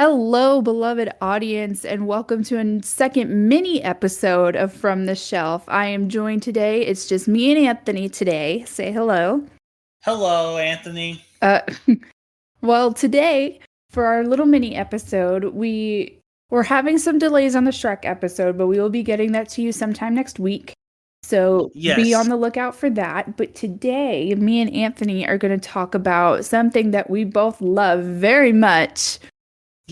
Hello, beloved audience, and welcome to a second mini episode of From the Shelf. I am joined today. It's just me and Anthony today. Say hello. Hello, Anthony. Uh, well, today for our little mini episode, we're having some delays on the Shrek episode, but we will be getting that to you sometime next week. So be on Yes. the lookout for that. But today, me and Anthony are going to talk about something that we both love very much.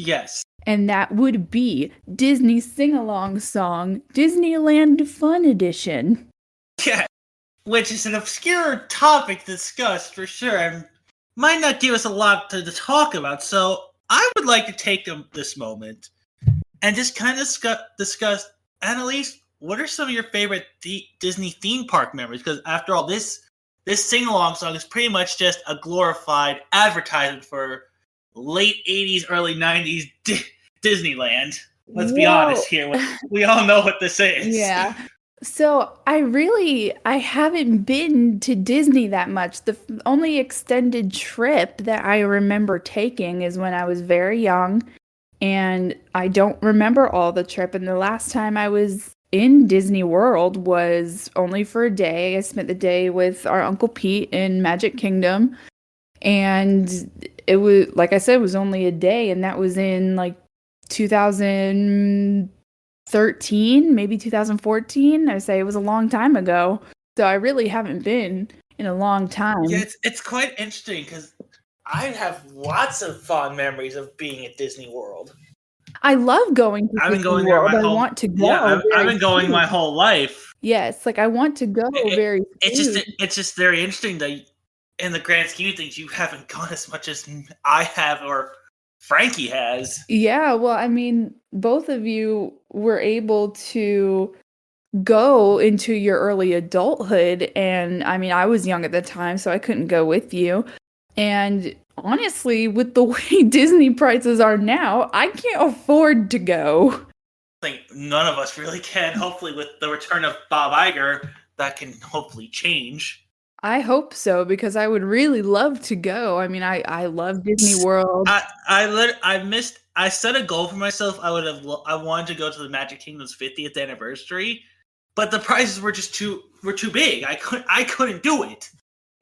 Yes. And that would be Disney Sing Along Song, Disneyland Fun Edition. Yeah. Which is an obscure topic to discuss for sure, and might not give us a lot to talk about. So I would like to take this moment and just kind of discuss, Annalise, what are some of your favorite Disney theme park memories? Because after all, this sing along song is pretty much just a glorified advertisement for late 80s, early 90s Disneyland. Let's be honest here. We all know what this is. Yeah. So I haven't been to Disney that much. The only extended trip that I remember taking is when I was very young, and I don't remember all the trip. And the last time I was in Disney World was only for a day. I spent the day with our Uncle Pete in Magic Kingdom, and it was, like I said, it was only a day, and that was in like 2013, maybe 2014. I say it was a long time ago. So I really haven't been in a long time. Yeah, it's quite interesting because I have lots of fond memories of being at Disney World. I love going to Disney World. I want to go. Yeah, I've been going my whole life. Yes, like I want to go very soon. It's just very interesting that in the grand scheme of things, you haven't gone as much as I have or Frankie has. Yeah, well, I mean, both of you were able to go into your early adulthood, and I mean, I was young at the time, so I couldn't go with you. And honestly, with the way Disney prices are now, I can't afford to go. I think none of us really can. Hopefully, with the return of Bob Iger, that can hopefully change. I hope so, because I would really love to go. I mean, I love Disney World. I set a goal for myself. I wanted to go to the Magic Kingdom's 50th anniversary, but the prices were just too big. I couldn't do it.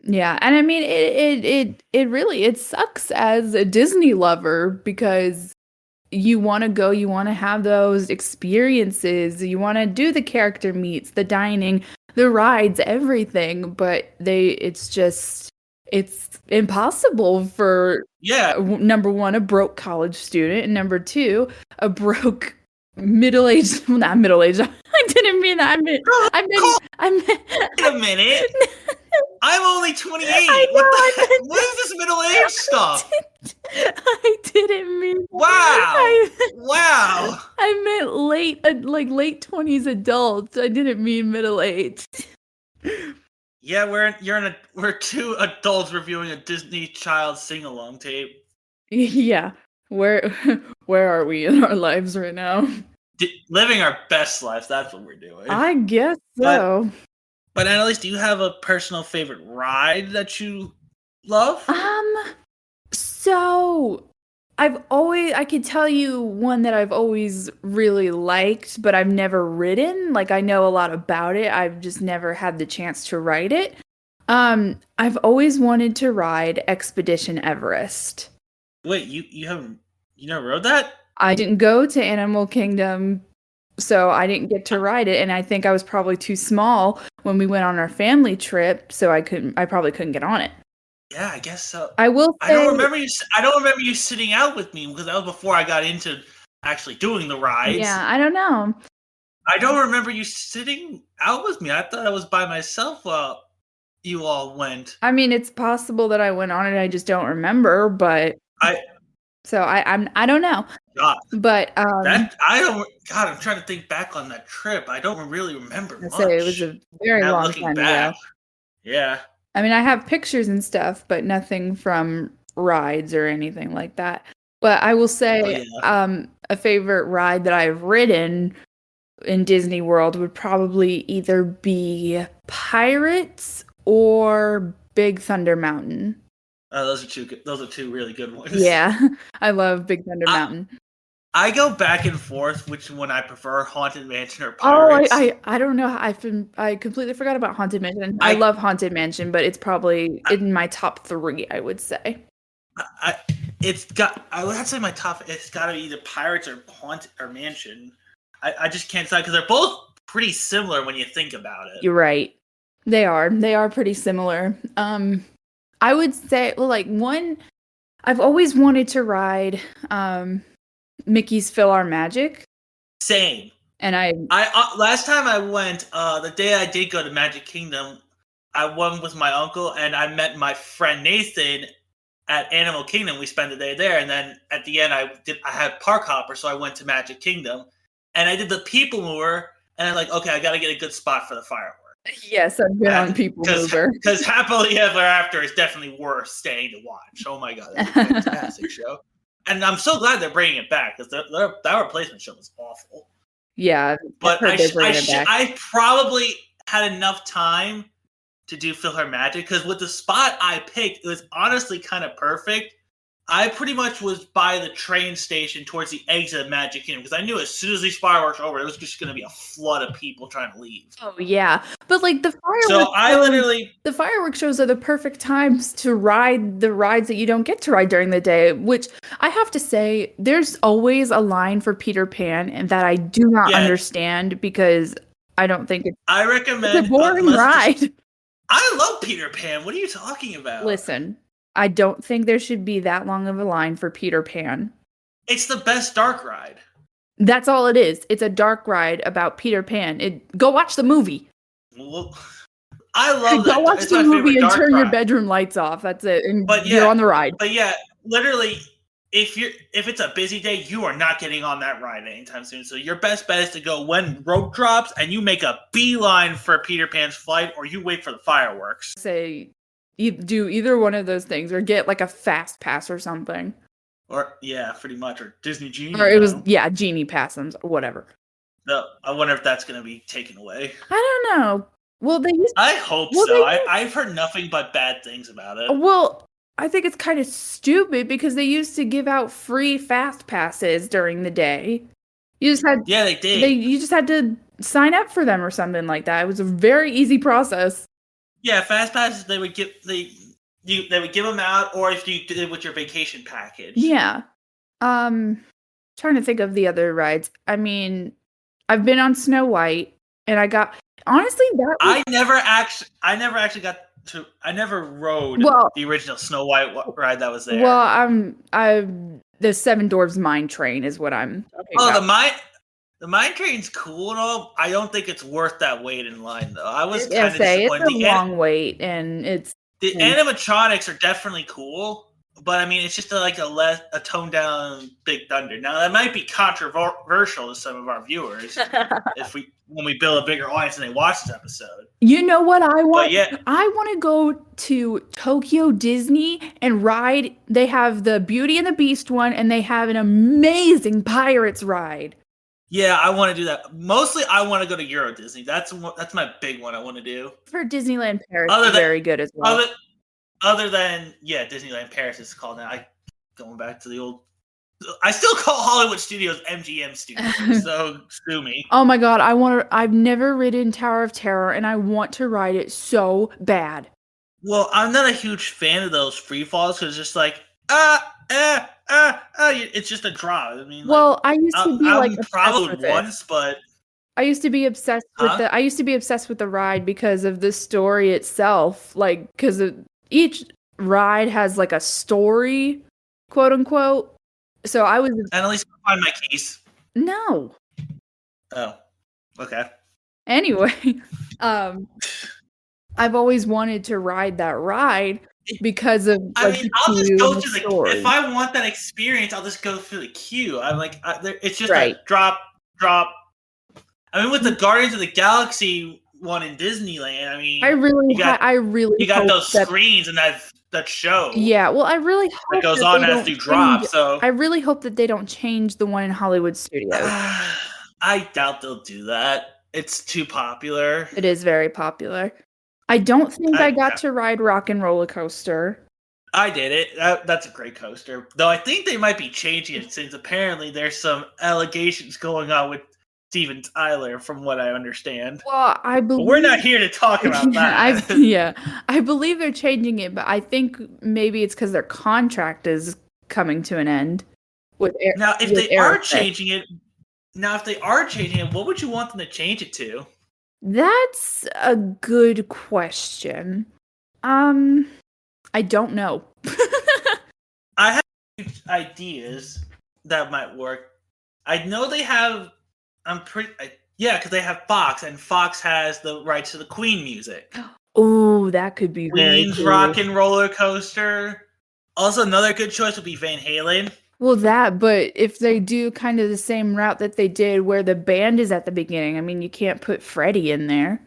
Yeah, and I mean it really sucks as a Disney lover, because you want to go, you want to have those experiences, you want to do the character meets, the dining, the rides, everything, but it's impossible for number one, a broke college student, and number two, a broke middle-aged, well, not middle-aged. I didn't mean that. I meant Wait a minute. I'm only 28. What is this middle-aged stuff? I didn't mean. Wow. I meant late 20s adults. I didn't mean middle-aged. Yeah, we're two adults reviewing a Disney Child sing-along tape. Yeah. Where are we in our lives right now? Living our best lives. That's what we're doing. I guess so. But Annalise, do you have a personal favorite ride that you love? So I could tell you one that I've always really liked, but I've never ridden. Like, I know a lot about it. I've just never had the chance to ride it. I've always wanted to ride Expedition Everest. Wait, you never rode that? I didn't go to Animal Kingdom, so I didn't get to ride it, and I think I was probably too small when we went on our family trip, so I probably couldn't get on it. Yeah, I guess so. I will say, I don't remember you sitting out with me, because that was before I got into actually doing the rides. Yeah, I don't know. I don't remember you sitting out with me. I thought I was by myself while you all went. I mean, it's possible that I went on it. I just don't remember, but I don't know. God. But I'm trying to think back on that trip. I don't really remember much. It was a very long time ago. Yeah. I mean, I have pictures and stuff, but nothing from rides or anything like that. But I will say, a favorite ride that I've ridden in Disney World would probably either be Pirates or Big Thunder Mountain. Those are two. Those are two really good ones. Yeah, I love Big Thunder Mountain. I go back and forth which one I prefer, Haunted Mansion or Oh, Pirates. I don't know. I completely forgot about Haunted Mansion. I love Haunted Mansion, but it's probably in my top 3, I would say. I would say my top. It's got to be either Pirates or Haunted or Mansion. I just can't decide because they're both pretty similar when you think about it. You're right. They are. They are pretty similar. I would say, well, like one, I've always wanted to ride Mickey's PhilharMagic. Same. And I last time I went, the day I did go to Magic Kingdom, I went with my uncle and I met my friend Nathan at Animal Kingdom. We spent the day there, and then at the end, I had Park Hopper, so I went to Magic Kingdom, and I did the People Mover, and I'm like, okay, I got to get a good spot for the fireworks. Yes, I've been on People Mover. Because Happily Ever After is definitely worth staying to watch. Oh my god, that's a fantastic show. And I'm so glad they're bringing it back, because that replacement show was awful. Yeah, but I probably had enough time to do PhilharMagic, because with the spot I picked, it was honestly kind of perfect. I pretty much was by the train station towards the exit of Magic Kingdom, because I knew as soon as these fireworks were over, it was just going to be a flood of people trying to leave. Oh yeah, but like the fireworks shows are the perfect times to ride the rides that you don't get to ride during the day. Which I have to say, there's always a line for Peter Pan, and that I do not understand, because I don't think it's. I recommend it's a boring ride. I love Peter Pan. What are you talking about? Listen. I don't think there should be that long of a line for Peter Pan. It's the best dark ride. That's all it is. It's a dark ride about Peter Pan. Go watch the movie. Well, I love that. Go watch the movie and turn your bedroom lights off. That's it. And you're on the ride. But yeah, literally, if it's a busy day, you are not getting on that ride anytime soon. So your best bet is to go when rope drops and you make a beeline for Peter Pan's flight, or you wait for the fireworks. Say you do either one of those things, or get like a fast pass or something. Or pretty much, or Disney Genie. Or it was Genie Pass, whatever. No, I wonder if that's going to be taken away. I don't know. Well, I hope so. I've heard nothing but bad things about it. Well, I think it's kind of stupid, because they used to give out free fast passes during the day. You just had they did. You just had to sign up for them or something like that. It was a very easy process. Yeah, fast passes they would give them out, or if you did it with your vacation package. Yeah. Trying to think of the other rides. I mean, I've been on Snow White, and I got honestly that I never actually got to. I never rode the original Snow White ride that was there. Well, I'm the Seven Dwarfs Mine Train is what I'm talking about. The mine train's cool and all. I don't think it's worth that wait in line, though. I was kind of disappointed. It's a long wait, and the animatronics are definitely cool, but I mean, it's just a toned down Big Thunder. Now that might be controversial to some of our viewers when we build a bigger audience and they watch this episode. You know what I want? I want to go to Tokyo Disney and ride. They have the Beauty and the Beast one, and they have an amazing Pirates ride. Yeah, I want to do that. Mostly, I want to go to Euro Disney. That's my big one I want to do. For Disneyland Paris is very good as well. Other than Disneyland Paris is called now. Going back to the old. I still call Hollywood Studios MGM Studios. So sue me. Oh my god, I've never ridden Tower of Terror, and I want to ride it so bad. Well, I'm not a huge fan of those free falls, because it's just like it's just a draw. I mean, I used to be I used to be obsessed with the ride because of the story itself. Like, because each ride has like a story, quote unquote. So I was. Annalise, find my keys. No. Oh. Okay. Anyway, I've always wanted to ride that ride. Because of I'll just go through if I want that experience, I'll just go through the queue. I'm like, it's just a drop. I mean, with the Guardians of the Galaxy one in Disneyland, I mean, you got those screens and that show. Yeah, well, I really hope that goes on as you drop. So I really hope that they don't change the one in Hollywood Studios. I doubt they'll do that. It's too popular. It is very popular. I don't think I got to ride Rock and Roller Coaster. I did it. That's a great coaster. Though I think they might be changing it since apparently there's some allegations going on with Steven Tyler, from what I understand. Well, I But we're not believe here to talk about that. yeah, I believe they're changing it, but I think maybe it's because their contract is coming to an end Now, if with they are Aerosmith. changing it, what would you want them to change it to? That's a good question. I don't know. I have ideas that might work. I know they have. Yeah, because they have Fox, and Fox has the rights to the Queen music. Oh, that could be very Queen's cool. Rock and Roller Coaster. Also, another good choice would be Van Halen. Well, but if they do kind of the same route that they did where the band is at the beginning, I mean, you can't put Freddie in there.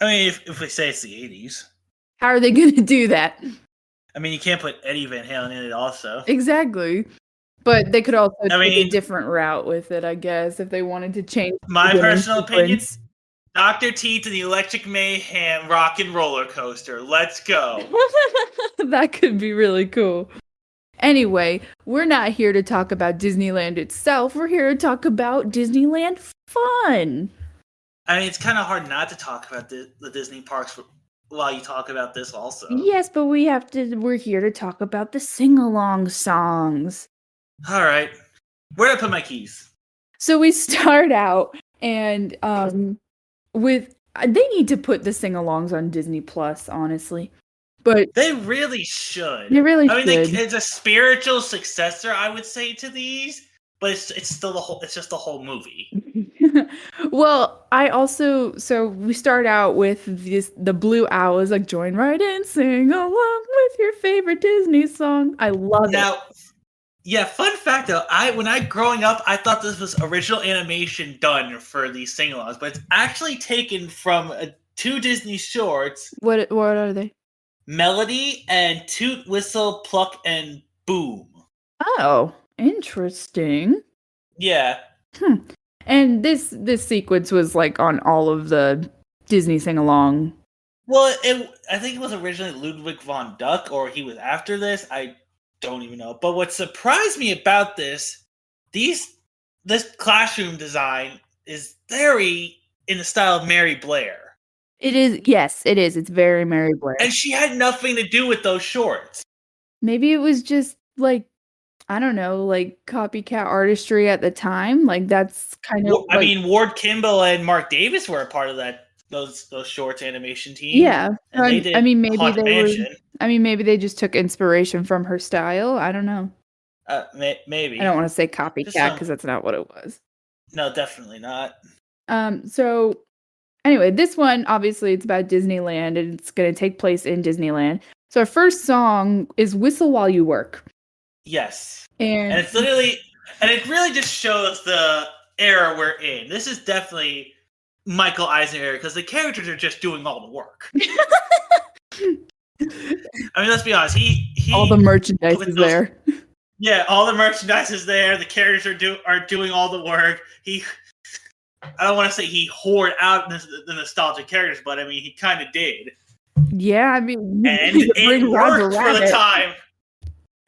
I mean, if we say it's the 80s. How are they going to do that? I mean, you can't put Eddie Van Halen in it also. Exactly. But they could also take a mean, different route with it, I guess, if they wanted to change my the personal opinion, sequence. Dr. Teeth and the Electric Mayhem Rock and Roller Coaster. Let's go. That could be really cool. Anyway, we're not here to talk about Disneyland itself. We're here to talk about Disneyland fun. I mean, it's kind of hard not to talk about the Disney parks while you talk about this also. Yes, but we're here to talk about the sing-along songs. All right. Where do I put my keys? So we start out and with they need to put the sing-alongs on Disney Plus, honestly. But they really should. They really should. I mean, it's a spiritual successor, I would say, to these, but it's still it's just the whole movie. Well, so we start out with the Blue Owls, like, join right in, sing along with your favorite Disney song. I love it. Now, yeah, fun fact though, when I growing up, I thought this was original animation done for these sing-alongs, but it's actually taken from 2 Disney shorts. What are they? Melody and Toot, Whistle, Pluck, and Boom. Oh, interesting. Yeah. And this sequence was like on all of the Disney sing-along. Well, I think it was originally Ludwig von Duck, or he was after this. I don't even know. But what surprised me about this classroom design is very in the style of Mary Blair. It is, yes, it is. It's very Mary Blair. And she had nothing to do with those shorts. Maybe it was just like, I don't know, like copycat artistry at the time. Like that's kind of. I mean, Ward Kimball and Mark Davis were a part of those shorts animation team. Yeah, and they did. Maybe they just took inspiration from her style. I don't know. Maybe. I don't want to say copycat because that's not what it was. No, definitely not. So anyway, this one, obviously, it's about Disneyland, and it's going to take place in Disneyland. So our first song is Whistle While You Work. Yes. And it's literally, and it really just shows the era we're in. This is definitely Michael Eisner era, because the characters are just doing all the work. I mean, let's be honest. He all the merchandise is there. Yeah, all the merchandise is there. The characters are doing all the work. I don't want to say he hoarded out the nostalgic characters, but I mean, he kind of did. Yeah, I mean, and it worked for the time.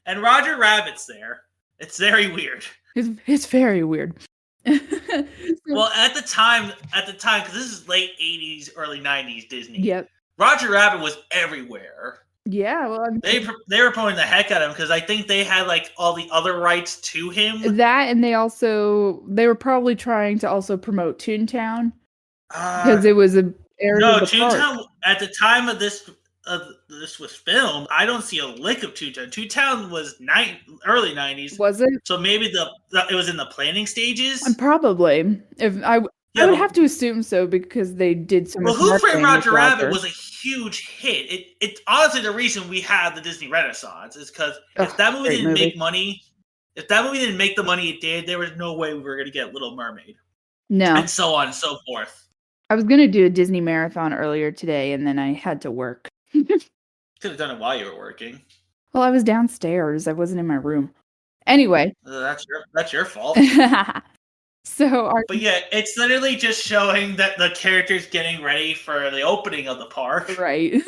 And Roger Rabbit's there. It's very weird. It's very weird. Well, at the time, because this is late 80s, early 90s Disney. Yep. Roger Rabbit was everywhere. Yeah, well, they were promoting the heck out of him because I think they had like all the other rights to him. That, and they were probably trying to also promote Toontown because it was a area. No, Toontown at the time of this was filmed. I don't see a lick of Toontown. Toontown was early 90s. Was it? So maybe it was in the planning stages. Probably. I would have to assume so because they did so much. Well, Who Framed Roger Rabbit was a huge hit. It's honestly the reason we had the Disney Renaissance is because if that movie didn't make money, if that movie didn't make the money it did, there was no way we were going to get Little Mermaid. No. And so on and so forth. I was going to do a Disney marathon earlier today, and then I had to work. Could have done it while you were working. Well, I was downstairs. I wasn't in my room. Anyway. That's your fault. But yeah, it's literally just showing that the characters getting ready for the opening of the park. Right.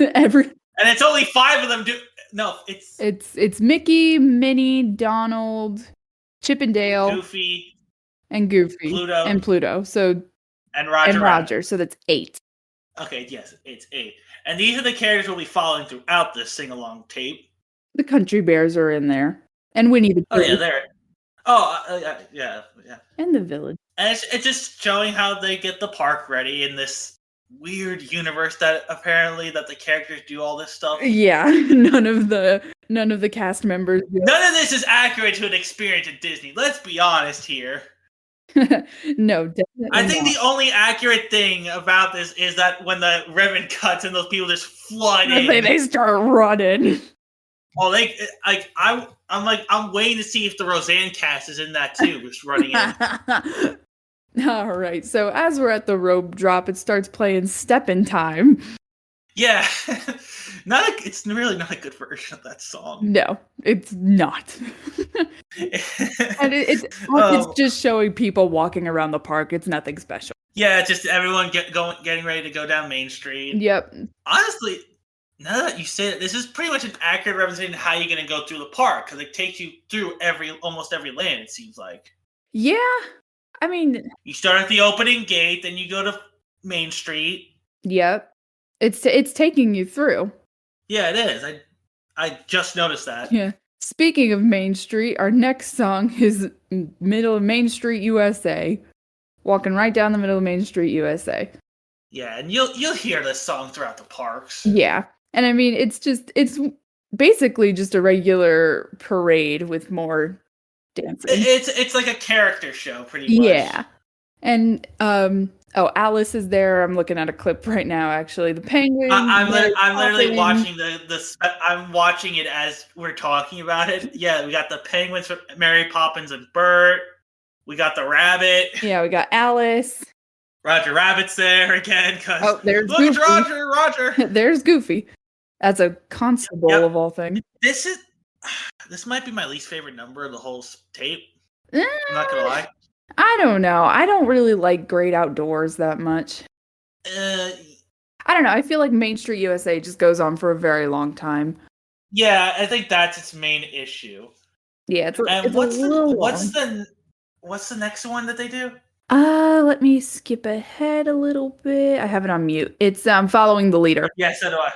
And it's only 5 of them do. No, it's It's Mickey, Minnie, Donald, Chip and Dale, Goofy, and Goofy Pluto, and Pluto. So and and Roger Rabbit. Roger. So that's 8. Okay, yes, it's 8. And these are the characters we'll be following throughout this sing-along tape. The country bears are in there, and Winnie the Oh yeah, Pooh, there. Oh yeah. and the village. And it's just showing how they get the park ready in this weird universe that apparently that the characters do all this stuff. Yeah, none of the cast members. None of this is accurate to an experience at Disney. Let's be honest here. No, definitely I think not. the only accurate thing about this is that when the ribbon cuts and those people just flood in, They start running. oh, I'm waiting to see if the Roseanne cast is in that too, just running in. All right, so as we're at the rope drop, it starts playing Step in Time. Yeah, it's really not a good version of that song. No, it's not. And it's just showing people walking around the park. It's nothing special. Yeah, just everyone getting ready to go down Main Street. Yep. Honestly, now that you say it, this is pretty much an accurate representation of how you're going to go through the park, because it takes you through almost every land, it seems like. Yeah, I mean, you start at the opening gate, then you go to Main Street. Yep, it's taking you through. Yeah, it is. I just noticed that. Yeah. Speaking of Main Street, our next song is Middle of Main Street, USA. Walking right down the middle of Main Street, USA. Yeah, and you'll hear this song throughout the parks. Yeah. And I mean, it's basically just a regular parade with more dancing. It's like a character show, pretty much. Yeah. And Alice is there. I'm looking at a clip right now. Actually, the penguin. I'm literally watching I'm watching it as we're talking about it. Yeah, we got the penguins from Mary Poppins and Bert. We got the rabbit. Yeah, we got Alice. Roger Rabbit's there again. There's look, Goofy. it's Roger. There's Goofy. That's a constable of all things. This might be my least favorite number of the whole tape. I'm not gonna lie. I don't know. I don't really like Great Outdoors that much. I don't know. I feel like Main Street USA just goes on for a very long time. Yeah, I think that's its main issue. Yeah, what's the next one that they do? Let me skip ahead a little bit. I have it on mute. It's Following the Leader. Yeah, so do I.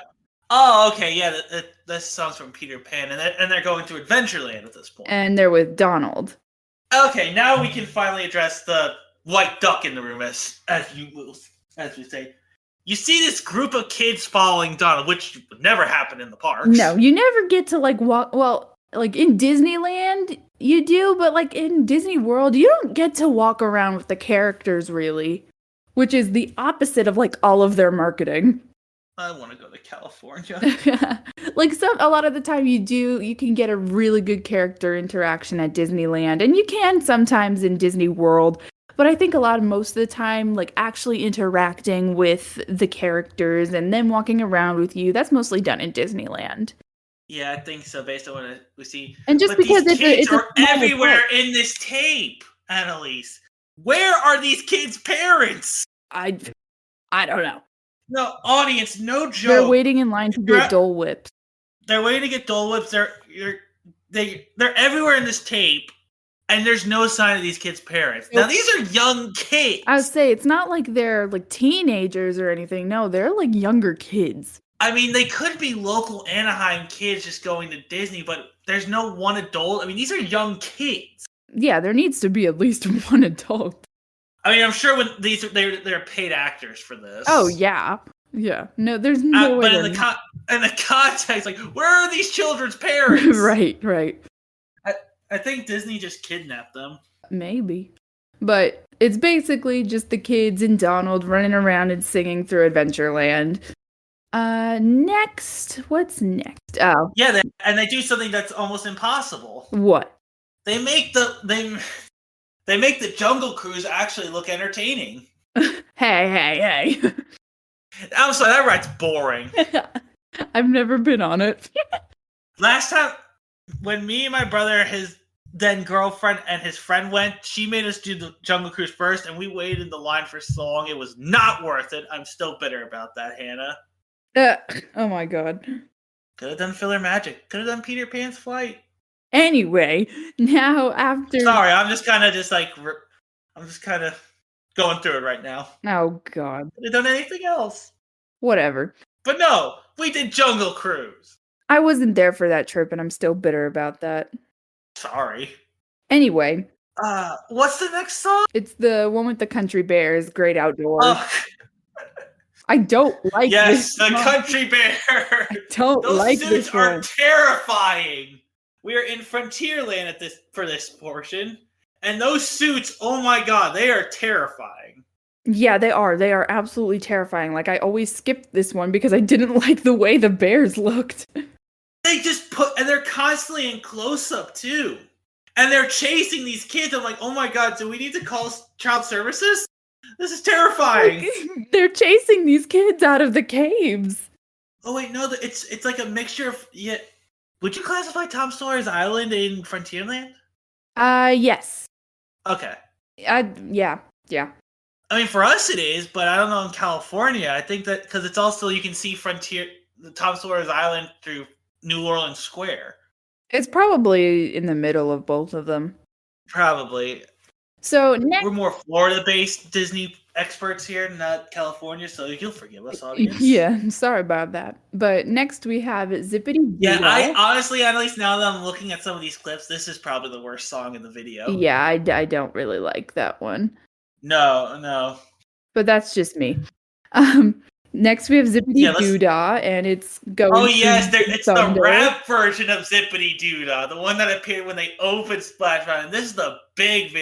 Oh, okay, yeah. This song's from Peter Pan, and they're going to Adventureland at this point. And they're with Donald. Okay, now we can finally address the white duck in the room, as we say. You see this group of kids following Donald, which would never happen in the parks. No, you never get to walk. Well, in Disneyland, you do, but in Disney World, you don't get to walk around with the characters really, which is the opposite of all of their marketing. I want to go to California. A lot of the time you can get a really good character interaction at Disneyland, and you can sometimes in Disney World, but I think most of the time, actually interacting with the characters and them walking around with you, that's mostly done in Disneyland. Yeah, I think so, based on what we see. And just because these kids are everywhere park. in this tape, Annalise. Where are these kids' parents? I don't know. No, audience, no joke. They're waiting in line to get Dole Whips. They're waiting to get Dole Whips. They're everywhere in this tape, and there's no sign of these kids' parents. Now, these are young kids. I would say it's not like they're teenagers or anything. No, they're younger kids. I mean, they could be local Anaheim kids just going to Disney, but there's no one adult. I mean, these are young kids. Yeah, there needs to be at least one adult. I mean, I'm sure when they're paid actors for this. Oh yeah, yeah. No, there's no way. But in the context, where are these children's parents? Right. I think Disney just kidnapped them. Maybe, but it's basically just the kids and Donald running around and singing through Adventureland. Next, what's next? Oh, yeah, they do something that's almost impossible. What? They make the Jungle Cruise actually look entertaining. Hey. I'm sorry, that ride's boring. I've never been on it. Last time, when me and my brother, his then girlfriend, and his friend went, she made us do the Jungle Cruise first, and we waited in the line for so long. It was not worth it. I'm still bitter about that, Hannah. Oh my god. Could have done filler magic. Could have done Peter Pan's flight. Anyway, now after. Sorry, I'm just kind of going through it right now. Oh, God. Could have done anything else. Whatever. But no, we did Jungle Cruise. I wasn't there for that trip, and I'm still bitter about that. Sorry. Anyway. What's the next song? It's the one with the country bears, Great Outdoors. I don't like this. Yes, the country bear. I don't like this one. Those suits are terrifying. We are in Frontierland for this portion, and those suits, oh my god, they are terrifying. Yeah, they are. They are absolutely terrifying. Like, I always skipped this one because I didn't like the way the bears looked. They just and they're constantly in close-up, too. And they're chasing these kids. I'm like, oh my god, do we need to call child services? This is terrifying. Like, they're chasing these kids out of the caves. Oh wait, no, it's like a mixture of Would you classify Tom Sawyer's Island in Frontierland? Yes. Okay. Yeah. I mean, for us it is, but I don't know in California. I think that because it's also you can see Tom Sawyer's Island through New Orleans Square. It's probably in the middle of both of them. Probably. So next, we're more Florida-based Disney experts here, not California, so you'll forgive us, audience. Yeah, I'm sorry about that. But next we have Zippity Doo Dah. Yeah, I honestly, Annalise, now that I'm looking at some of these clips, this is probably the worst song in the video. Yeah, I don't really like that one. No. But that's just me. Next we have Zippity Doo Dah, and it's going. Oh yes, it's the rap version of Zippity Doo Dah, the one that appeared when they opened Splash Mountain. And this is the big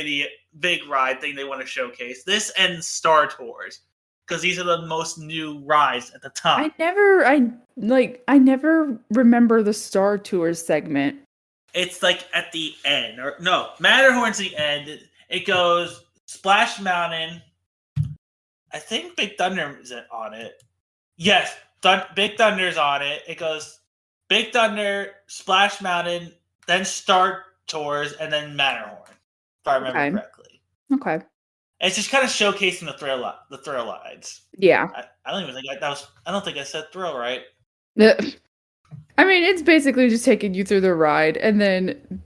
ride thing they want to showcase. This and Star Tours, because these are the most new rides at the time. I never remember the Star Tours segment. It's like at the end, or no, Matterhorn's the end. It goes Splash Mountain. I think Big Thunder is on it. Yes, Big Thunder's on it. It goes Big Thunder, Splash Mountain, then Star Tours, and then Matterhorn, if I remember correctly. Okay. It's just kind of showcasing the thrill rides. Yeah. I don't even think I don't think I said thrill right. I mean, it's basically just taking you through the ride, and then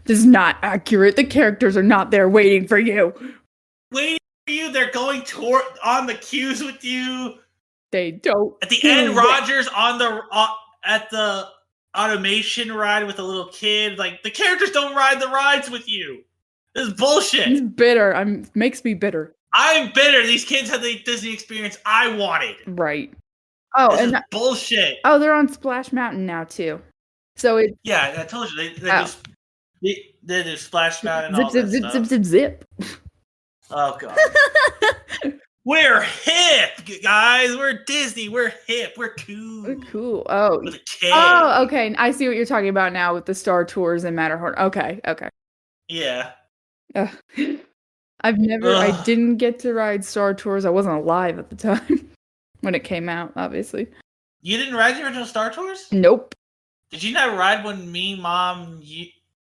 this is not accurate. The characters are not there waiting for you. Waiting for you, they're going on the queues with you. They don't. At the end, Roger's at the automation ride with a little kid. Like, the characters don't ride the rides with you. This is bullshit. He's bitter. Makes me bitter. I'm bitter. These kids had the Disney experience I wanted. Right. Oh, this is bullshit. Oh, they're on Splash Mountain now too. So it. Yeah, I told you they do Splash Mountain. And Zip. Oh god. We're hip, guys. We're Disney. We're hip. We're cool. We're cool. Oh. With a K. Oh, okay. I see what you're talking about now with the Star Tours and Matterhorn. Okay. Yeah. I didn't get to ride Star Tours. I wasn't alive at the time when it came out, obviously. You didn't ride the original Star Tours? Nope. Did you not ride when me, Mom, you...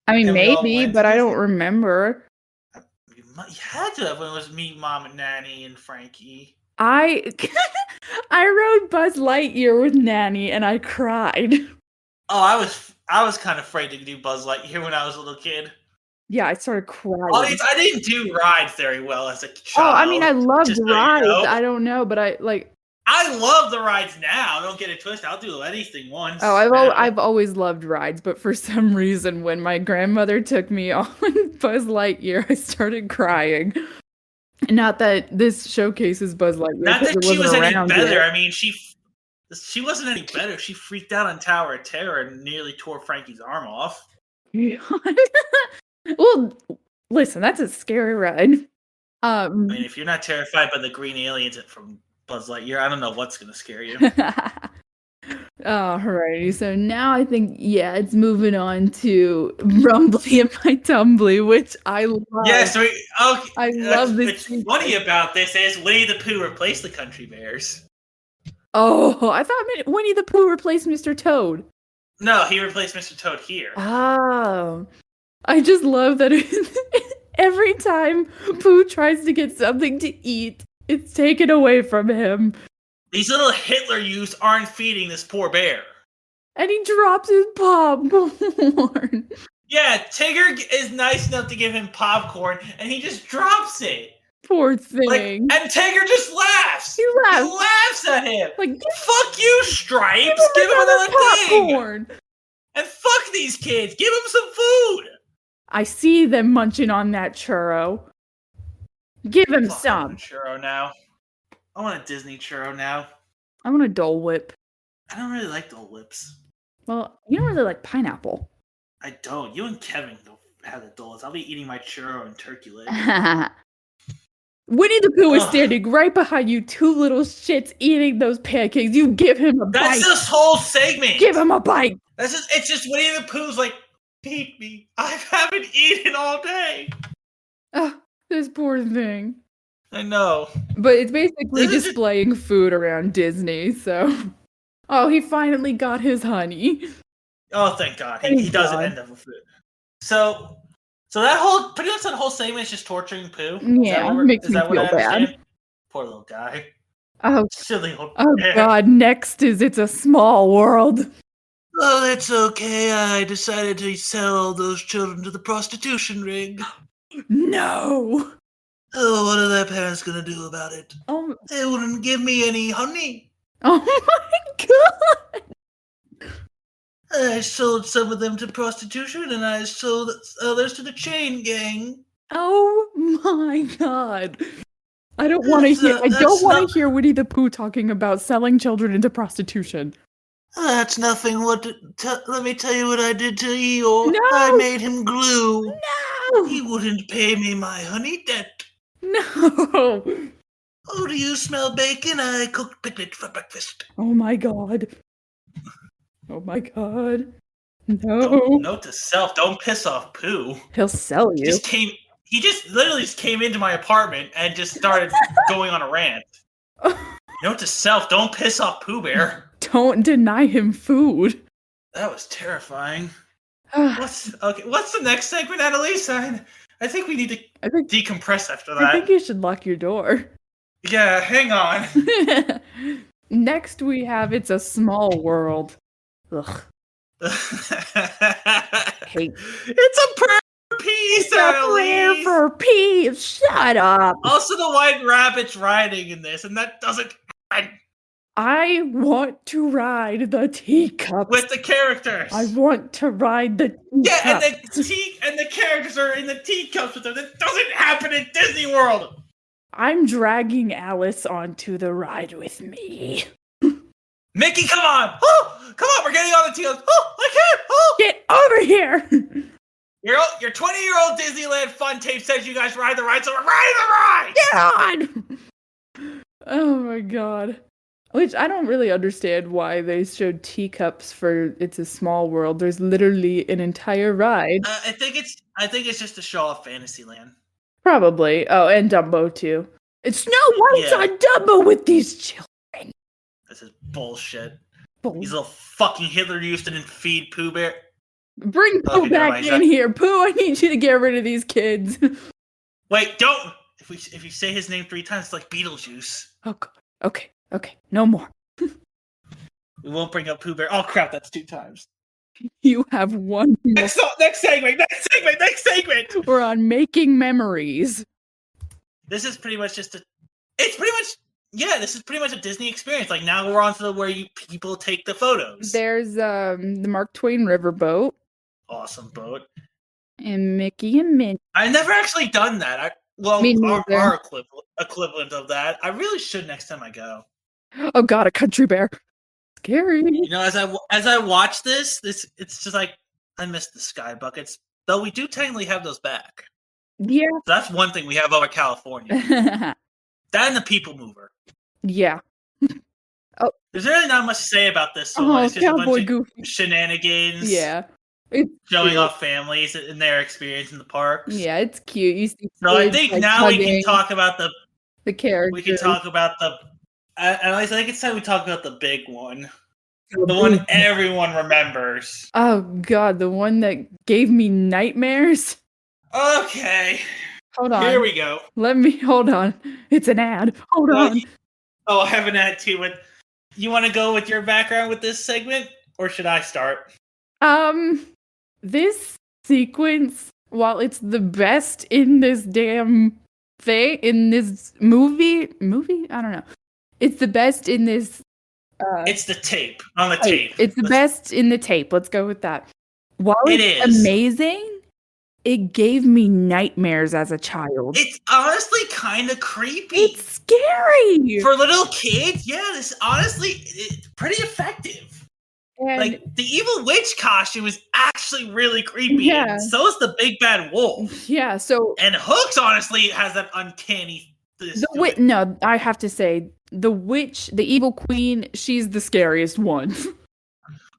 I mean, maybe, but I don't remember. You had to have when it was me, Mom, and Nanny, and Frankie. I rode Buzz Lightyear with Nanny, and I cried. Oh, I was kind of afraid to do Buzz Lightyear when I was a little kid. Yeah, I started crying. I didn't do rides very well as a child. Oh, I mean, I loved rides. I don't know, but I love the rides now. Don't get it twisted. I'll do anything once. Oh, I've always loved rides, but for some reason, when my grandmother took me on Buzz Lightyear, I started crying. Not that this showcases Buzz Lightyear. Not that she was any better. Yet. I mean, she wasn't any better. She freaked out on Tower of Terror and nearly tore Frankie's arm off. Well, listen, that's a scary ride. I mean, if you're not terrified by the green aliens from Buzz Lightyear, I don't know what's going to scare you. Alrighty, so now I think, it's moving on to Rumbly and My Tumbly, which I love. Yes, I love this. What's funny about this is Winnie the Pooh replaced the Country Bears. Oh, I thought Winnie the Pooh replaced Mr. Toad. No, he replaced Mr. Toad here. Oh. I just love that every time Pooh tries to get something to eat, it's taken away from him. These little Hitler youths aren't feeding this poor bear. And he drops his popcorn. Yeah, Tigger is nice enough to give him popcorn, and he just drops it. Poor Like, thing. and Tigger just laughs. He He laughs. laughs at him. Like, Fuck you, Stripes. give Give him another thing. popcorn. And fuck these kids. Give them some food. I see them munching on that churro. Give him Fuck, I some. want a churro now. I want a Disney churro now. I want a Dole Whip. I don't really like Dole Whips. Well, you don't really like pineapple. I don't. You and Kevin go have the Doles. I'll be eating my churro and turkey leg. Winnie the Pooh is Ugh. standing right behind you, two little shits eating those pancakes. You give him a That's bite. this whole segment. Give him a bite. It's just Winnie the Pooh's like, feed me. I haven't eaten all day. This poor thing. I know. But it's basically This is displaying food around Disney, so. Oh, he finally got his honey. Oh, thank God. He Thank doesn't God. end up with food. So that whole, pretty much that whole segment is just torturing Pooh. Yeah, makes me feel bad. Poor little guy. Oh, Silly old oh God, next is It's a Small World. Oh, it's okay. I decided to sell those children to the prostitution ring. No. Oh, what are their parents gonna do about it? Oh, They wouldn't give me any honey. oh my God. I sold some of them to prostitution, and I sold others to the chain gang. Oh my God. I don't want to hear. I don't want to hear Winnie the Pooh talking about selling children into prostitution. That's nothing. Let me tell you what I did to Eeyore. No! I made him glue. No. He wouldn't pay me my honey debt. No. Oh, do you smell bacon? I cooked picnic for breakfast. Oh my God. Oh my God. No. Note to self: don't piss off Pooh. He'll sell you. He just literally came into my apartment and just started going on a rant. Note to self: don't piss off Pooh Bear. Don't deny him food. That was terrifying. What's the next segment, Annalise? I think we need to decompress after that. I think you should lock your door. Yeah, hang on. Next we have It's a Small World. Ugh. Hate. It's a prayer for peace, Annalise. For peace. Shut up. Also, the White Rabbit's riding in this, and that doesn't happen. I want to ride the teacups. With the characters. I want to ride the teacups. Yeah, and the characters are in the teacups with them. That doesn't happen in Disney World. I'm dragging Alice onto the ride with me. Mickey, come on! Oh, come on, we're getting on the teacups. Oh, I can't! Oh, get over here! Your 20-year-old Disneyland fun tape says you guys ride the ride, so we're riding the ride. Get on! Oh my God. Which I don't really understand why they showed teacups for It's a Small World. There's literally an entire ride. I think it's just to show off Fantasyland. Probably. Oh, and Dumbo too. It's Snow White's on Dumbo with these children. This is bullshit. These little fucking Hitler Houston and feed Pooh Bear. Bring Pooh back in here. Pooh, I need you to get rid of these kids. Wait, don't! If you say his name 3 times, it's like Beetlejuice. Oh, God. Okay, no more. We won't bring up Pooh Bear. Oh crap, that's 2 times. You have one more. Next segment! We're on Making Memories. This is pretty much this is pretty much a Disney experience. Like, now we're on to where people take the photos. There's the Mark Twain Riverboat. Awesome boat. And Mickey and Minnie. I've never actually done that. Our equivalent of that. I really should next time I go. Oh God, a country bear. Scary. You know, as I watch this, it's just like, I miss the sky buckets. Though we do technically have those back. Yeah. So that's one thing we have over California. That and the People Mover. Yeah. Oh. There's really not much to say about this song. It's just a bunch Goofy. of shenanigans. Yeah. It's showing off families and their experience in the parks. Yeah, it's cute. You see so I think now we can talk about the characters. We can talk about at least I think it's time we talk about the big one. The one everyone remembers. Oh God, the one that gave me nightmares. Okay. Hold on. Here we go. Hold on. It's an ad. Hold on. I have an ad too. You want to go with your background with this segment? Or should I start? This sequence, while it's the best in this damn thing, in this movie, I don't know. It's the best in this It's the tape. On the tape. tape. It's the best in the tape. Let's go with that. While It it's is. amazing, it gave me nightmares as a child. It's honestly kind of creepy. It's scary. For little kids, yeah, this honestly, it's pretty effective. And like, the evil witch costume is actually really creepy. Yeah. And so is the big bad wolf. yeah, so And Hooks, honestly, has that uncanny... no, I have to say, the witch, the evil queen, she's the scariest one.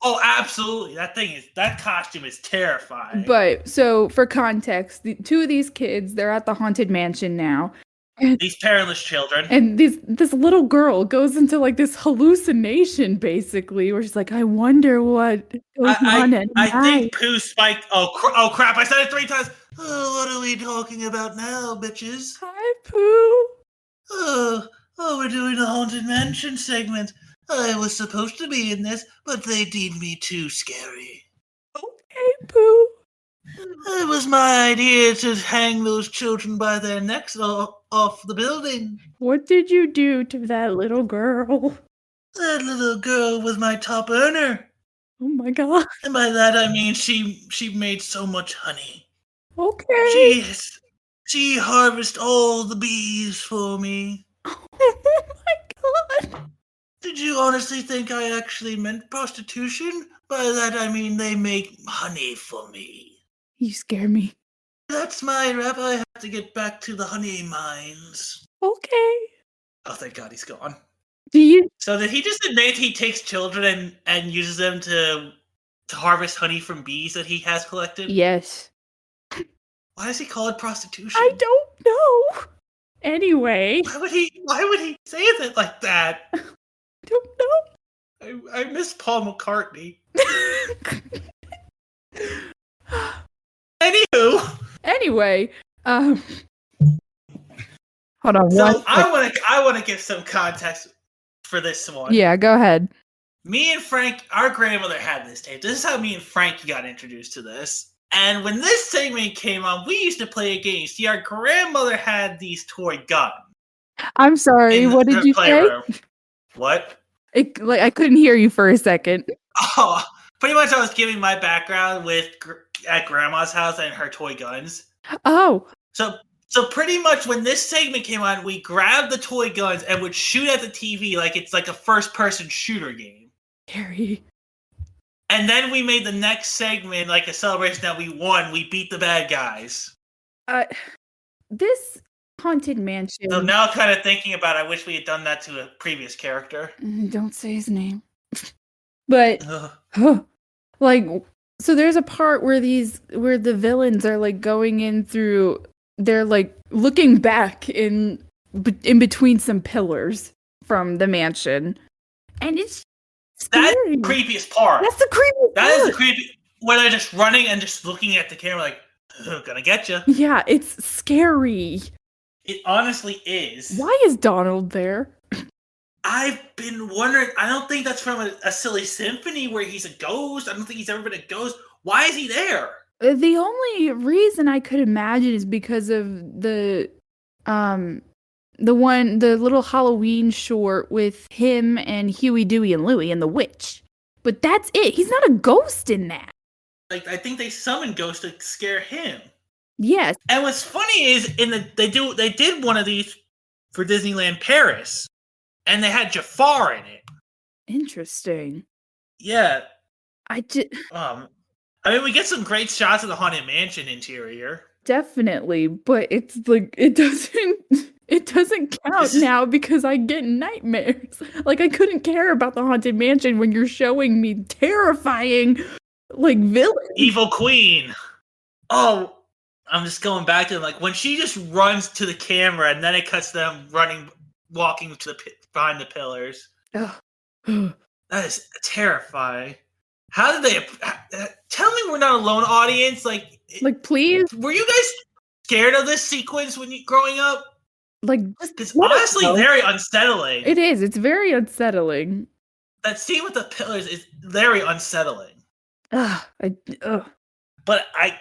Oh, absolutely. That costume is terrifying. But, so, for context, two of these kids, they're at the Haunted Mansion now. These parentless children. And this little girl goes into, like, this hallucination, basically, where she's like, I wonder what goes on at night. I think Pooh spiked... Oh, crap, I said it 3 times. Oh, what are we talking about now, bitches? Hi, Pooh. Oh, we're doing a Haunted Mansion segment. I was supposed to be in this, but they deemed me too scary. Okay, Pooh. It was my idea to hang those children by their necks off the building. What did you do to that little girl? That little girl was my top earner. Oh my god. And by that I mean she made so much honey. Okay. She harvested all the bees for me. Oh my god. Did you honestly think I actually meant prostitution? By that I mean they make honey for me. You scare me. That's my rap. I have to get back to the honey mines. Okay. Oh, thank God he's gone. So did he just admit he takes children and uses them to harvest honey from bees that he has collected? Yes. Why does he call it prostitution? I don't know. Anyway. Why would he say it like that? I don't know. I miss Paul McCartney. Anyway, hold on. So I want to give some context for this one. Yeah, go ahead. Me and Frank, our grandmother had this tape. This is how me and Frank got introduced to this. And when this segment came on, we used to play a game. See, our grandmother had these toy guns. I'm sorry. What did you say? What? I couldn't hear you for a second. Oh, pretty much I was giving my background at Grandma's house and her toy guns. Oh. So pretty much when this segment came on, we grabbed the toy guns and would shoot at the TV like it's like a first-person shooter game. Scary. And then we made the next segment like a celebration that we won. We beat the bad guys. This Haunted Mansion. So now kind of thinking about it, I wish we had done that to a previous character. Don't say his name. But like, so there's a part where the villains are like going in through, they're like looking back in between some pillars from the mansion, and it's scary. That's the creepiest part. That's the creepiest That part. is the creepy when they're just running and just looking at the camera like, gonna get you. Yeah, it's scary. It honestly is. Why is Donald there? I've been wondering. I don't think that's from a silly symphony where he's a ghost. I don't think he's ever been a ghost. Why is he there? The only reason I could imagine is because of the little Halloween short with him and Huey, Dewey, and Louie and the witch. But that's it. He's not a ghost in that. Like, I think they summoned ghosts to scare him. Yes. And what's funny is they did one of these for Disneyland Paris, and they had Jafar in it. Interesting. Yeah. I mean, we get some great shots of the Haunted Mansion interior. Definitely, but it's like it doesn't count now because I get nightmares. Like, I couldn't care about the Haunted Mansion when you're showing me terrifying, like, villains. Evil Queen. Oh, I'm just going back to like when she just runs to the camera and then it cuts them walking to behind the pillars. That is terrifying. How did they? Tell me we're not alone, audience. Like, please. Were you guys scared of this sequence when you growing up? Like, it's honestly very unsettling. It is. It's very unsettling. that scene with the pillars is very unsettling. Ugh, ugh. But I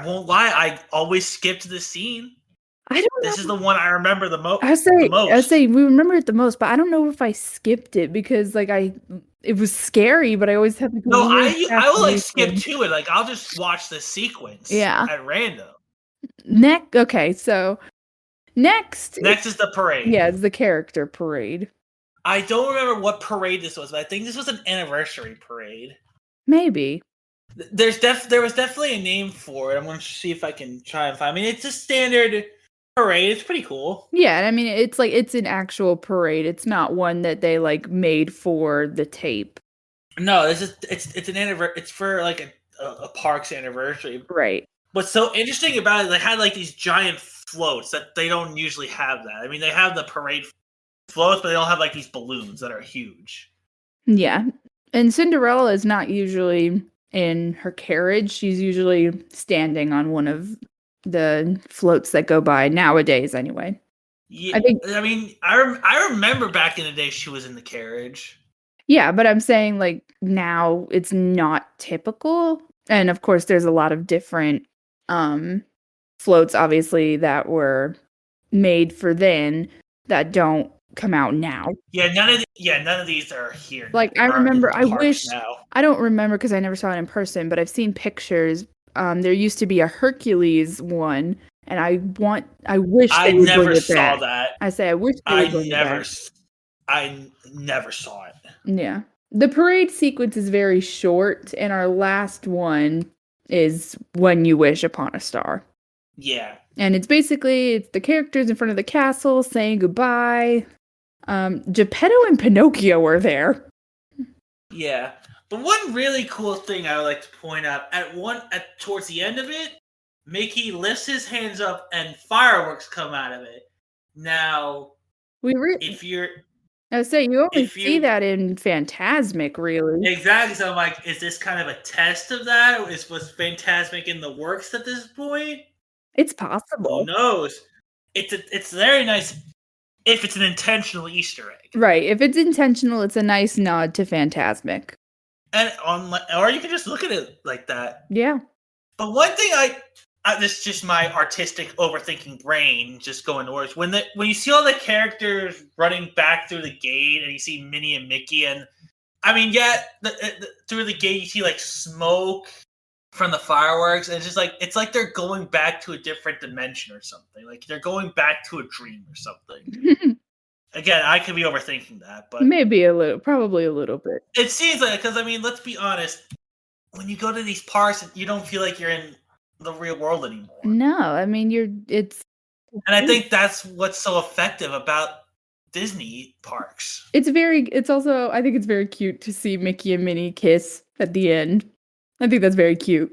won't lie, I always skipped this scene. I don't This is know. the one I remember the I would most. say we remember it the most, but I don't know if I skipped it because like it was scary, but I always have like a No, weird I will like skip fascination. to it. Like I'll just watch the sequence Yeah. at random. Okay, so next, Next is the parade. yeah, it's the character parade. I don't remember what parade this was, but I think this was an anniversary parade. Maybe. There was definitely a name for it. I'm gonna see if I can try and find. I mean, it's a standard parade. It's pretty cool. Yeah, I mean it's like it's an actual parade. It's not one that they like made for the tape. No, this is it's an anniversary. It's for like a park's anniversary. Right. What's so interesting about it, they had like these giant floats that they don't usually have. That I mean, they have the parade floats, but they don't have like these balloons that are huge. Yeah. And Cinderella is not usually in her carriage. She's usually standing on one of the floats that go by nowadays anyway. Yeah, I think I mean, I remember back in the day she was in the carriage. yeah, but I'm saying like now it's not typical. And of course there's a lot of different um floats obviously that were made for then that don't come out now. Yeah, none of these are here. Like I Are in remember the I parks wish now. I don't remember because I never saw it in person, but I've seen pictures. There used to be a Hercules one, and I wish I they would bring never it saw back. that. I say I wish they I would bring it never, back. s- I never saw it. Yeah. The parade sequence is very short, and our last one is When You Wish Upon a Star. Yeah, And it's the characters in front of the castle saying goodbye. Geppetto and Pinocchio are there. yeah. But one really cool thing I would like to point out at towards the end of it, Mickey lifts his hands up and fireworks come out of it. Now, We re- if you're I would say you only if see you that in Phantasmic, really. exactly, so I'm like, is this kind of a test of that? Was Fantasmic in the works at this point? It's Who possible. knows? It's very nice if it's an intentional Easter egg. Right. If it's intentional, it's a nice nod to Phantasmic. And or you can just look at it like that. Yeah. But one thing this is just my artistic overthinking brain just going towards when you see all the characters running back through the gate and you see Minnie and Mickey and I mean through the gate you see like smoke from the fireworks and it's like they're going back to a different dimension or something, like they're going back to a dream or something. Again, I could be overthinking that, but Maybe a little, probably a little bit. it seems like, because I mean, let's be honest, when you go to these parks, you don't feel like you're in the real world anymore. No, I mean, it's And I think that's what's so effective about Disney parks. it's also, I think it's very cute to see Mickey and Minnie kiss at the end. I think that's very cute.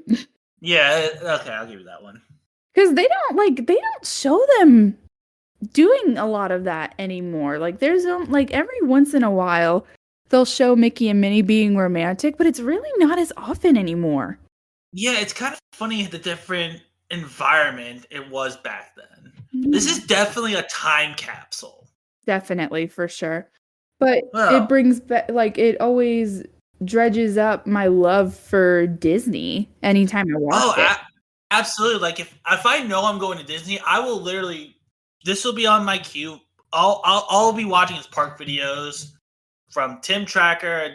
Yeah, okay, I'll give you that one. Because they don't show them doing a lot of that anymore. Like there's like every once in a while they'll show Mickey and Minnie being romantic, but it's really not as often anymore. Yeah, it's kind of funny the different environment it was back then. This is definitely a time capsule. Definitely, for sure. But Well, it brings back, like, it always dredges up my love for Disney anytime I watch it. Absolutely. Like if I know I'm going to Disney, I will literally. This will be on my queue. I'll be watching his park videos from Tim Tracker,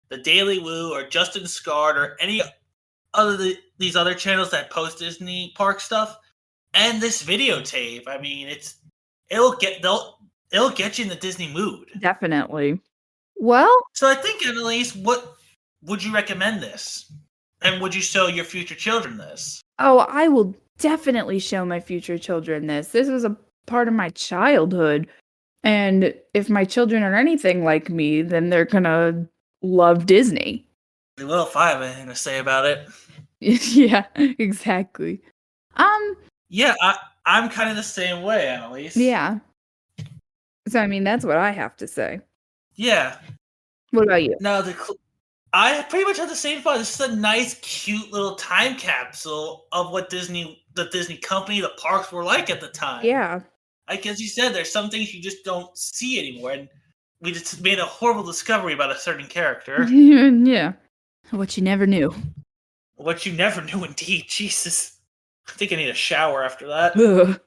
the Daily Woo, or Justin Scott, or any other these other channels that post Disney park stuff. And this videotape, I mean, it'll get you in the Disney mood. Definitely. Well, So I think, Annalise, what would you recommend this? And would you show your future children this? oh, I will definitely show my future children this. This was a part of my childhood. And if my children are anything like me, then they're gonna love Disney. They will if I have anything to say about it. Yeah, exactly. Yeah, I'm kind of the same way, Annalise. Yeah. So I mean, that's what I have to say. Yeah. What about you? Now I pretty much have the same thought. This is a nice, cute little time capsule of what the Disney company, the parks were like at the time. Yeah. Like as you said, there's some things you just don't see anymore. And We just made a horrible discovery about a certain character. Yeah. What you never knew. What you never knew, indeed. Jesus. I think I need a shower after that. Ugh.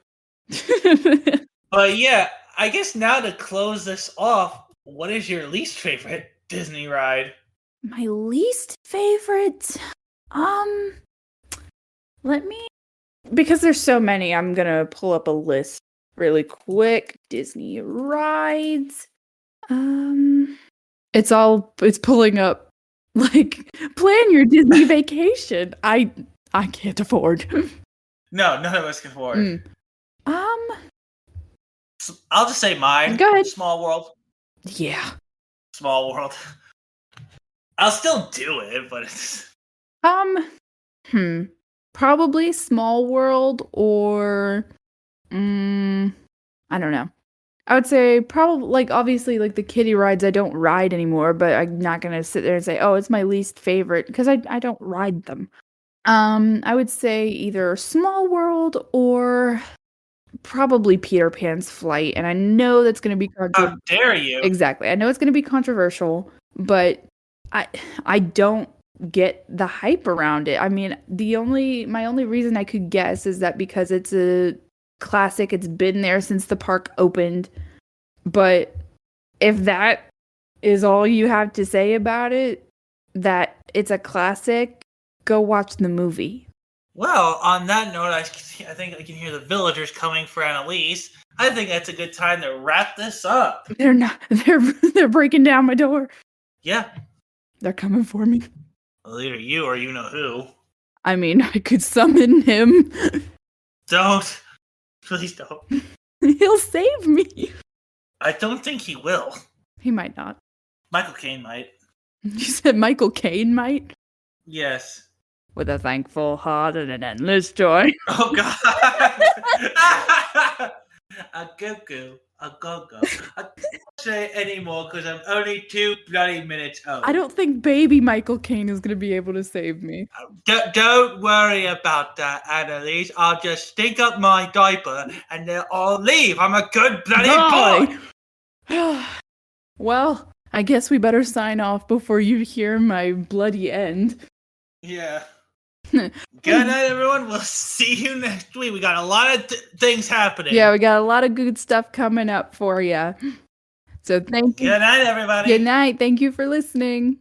But yeah, I guess now to close this off, what is your least favorite Disney ride? My least favorite? Let me, because there's so many, I'm gonna pull up a list really quick. Disney rides. It's pulling up, like, plan your Disney vacation. I can't afford. No, none of us can afford. Mm. I'll just say mine. Go ahead. Small World. Yeah. Small World. I'll still do it, but it's... Probably Small World or, I don't know. I would say probably, like, obviously, like, the kiddie rides I don't ride anymore, but I'm not gonna sit there and say, oh, it's my least favorite, because I don't ride them. I would say either Small World or probably Peter Pan's Flight, and I know that's gonna be How dare you? Exactly. I know it's gonna be controversial, but I don't get the hype around it. I mean, my only reason I could guess is that because it's a classic, it's been there since the park opened. But if that is all you have to say about it, that it's a classic, go watch the movie. Well, on that note, I think I can hear the villagers coming for Annalise. I think that's a good time to wrap this up. They're not. They're breaking down my door. Yeah. They're coming for me. Well, either you or you know who. I mean, I could summon him. Don't. Please don't. He'll save me. I don't think he will. He might not. Michael Caine might. You said Michael Caine might? Yes. With a thankful heart and an endless joy. Oh, God. A go-go. A go-go. I can't say it anymore because I'm only 2 bloody minutes old. I don't think baby Michael Caine is going to be able to save me. Don't worry about that, Annalise. I'll just stink up my diaper and then I'll leave. I'm a good bloody boy. Well, I guess we better sign off before you hear my bloody end. Yeah. Good night, everyone. We'll see you next week. We got a lot of things happening. Yeah, we got a lot of good stuff coming up for you. So thank you. Good night, everybody. Good night. Thank you for listening.